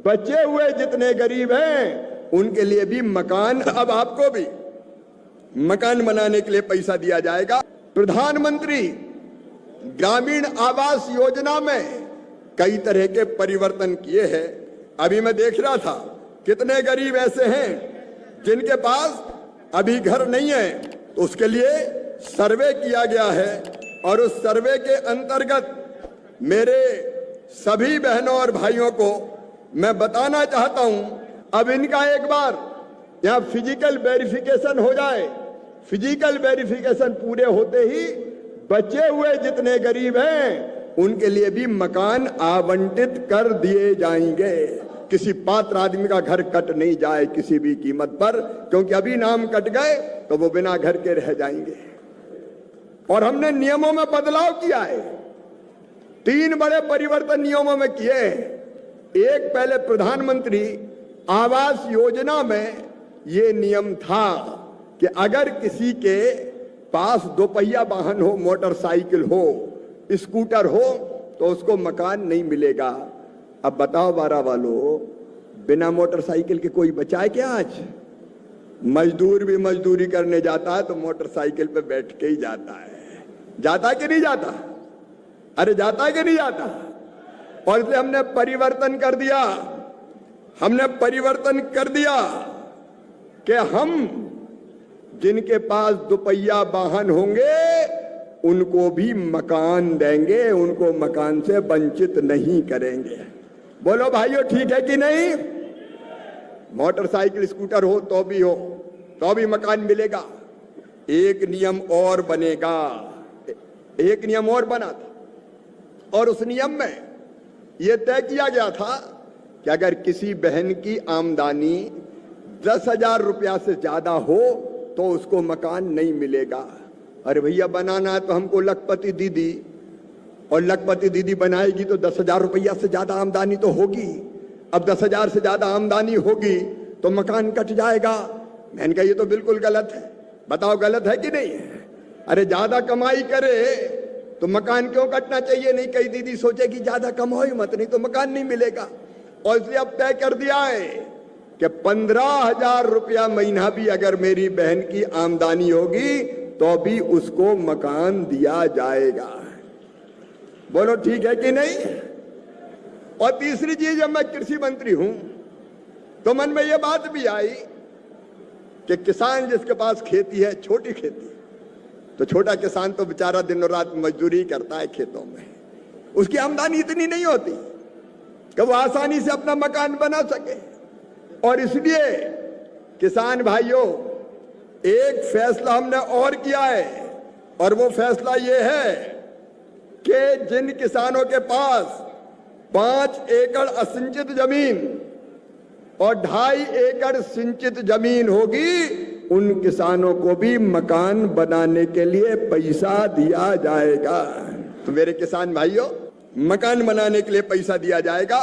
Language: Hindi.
बचे हुए जितने गरीब हैं उनके लिए भी मकान, अब आपको भी मकान बनाने के लिए पैसा दिया जाएगा। प्रधानमंत्री ग्रामीण आवास योजना में कई तरह के परिवर्तन किए हैं। अभी मैं देख रहा था कितने गरीब ऐसे हैं जिनके पास अभी घर नहीं है, तो उसके लिए सर्वे किया गया है और उस सर्वे के अंतर्गत मेरे सभी बहनों और भाइयों को मैं बताना चाहता हूं, अब इनका एक बार यहां फिजिकल वेरिफिकेशन हो जाए। फिजिकल वेरिफिकेशन पूरे होते ही बचे हुए जितने गरीब हैं उनके लिए भी मकान आवंटित कर दिए जाएंगे। किसी पात्र आदमी का घर कट नहीं जाए किसी भी कीमत पर, क्योंकि अभी नाम कट गए तो वो बिना घर के रह जाएंगे। और हमने नियमों में बदलाव किया है, 3 बड़े परिवर्तन नियमों में किए हैं। एक, पहले प्रधानमंत्री आवास योजना में ये नियम था कि अगर किसी के पास 2 पहिया वाहन हो, मोटरसाइकिल हो, स्कूटर हो, तो उसको मकान नहीं मिलेगा। अब बताओ बारह वालों, बिना मोटरसाइकिल के कोई बचा है क्या आज? मजदूर भी मजदूरी करने जाता है तो मोटरसाइकिल पे बैठ के ही जाता है। जाता कि नहीं जाता? अरे जाता है कि नहीं जाता? और इसलिए हमने परिवर्तन कर दिया। हमने परिवर्तन कर दिया कि हम जिनके पास 2 पहिया वाहन होंगे उनको भी मकान देंगे, उनको मकान से वंचित नहीं करेंगे। बोलो भाइयों, ठीक है कि नहीं? मोटरसाइकिल स्कूटर हो तो भी मकान मिलेगा। एक नियम और बनेगा, एक नियम और बना था और उस नियम में यह तय किया गया था कि अगर किसी बहन की आमदनी 10,000 रुपया से ज्यादा हो तो उसको मकान नहीं मिलेगा। अरे भैया, बनाना है तो हमको लखपति दीदी, और लखपति दीदी बनाएगी तो 10,000 रुपया से ज्यादा आमदनी तो होगी। अब 10,000 से ज्यादा आमदनी होगी तो मकान कट जाएगा। मैंने कहा ये तो बिल्कुल गलत है। बताओ गलत है कि नहीं है? अरे ज्यादा कमाई करे तो मकान क्यों कटना चाहिए? नहीं, कई दीदी सोचेगी ज्यादा कमाओ ही मत, नहीं तो मकान नहीं मिलेगा। और इसलिए अब तय कर दिया है कि 15,000 रुपया महीना भी अगर मेरी बहन की आमदनी होगी तो भी उसको मकान दिया जाएगा। बोलो ठीक है कि नहीं? और तीसरी चीज, जब मैं कृषि मंत्री हूं तो मन में यह बात भी आई कि किसान जिसके पास खेती है, छोटी खेती, तो छोटा किसान तो बेचारा दिन और रात मजदूरी करता है खेतों में, उसकी आमदनी इतनी नहीं होती कि वो आसानी से अपना मकान बना सके। और इसलिए किसान भाइयों, एक फैसला हमने और किया है, और वो फैसला ये है कि जिन किसानों के पास 5 एकड़ असिंचित जमीन और 2.5 एकड़ सिंचित जमीन होगी, उन किसानों को भी मकान बनाने के लिए पैसा दिया जाएगा। तो मेरे किसान भाइयों, मकान बनाने के लिए पैसा दिया जाएगा।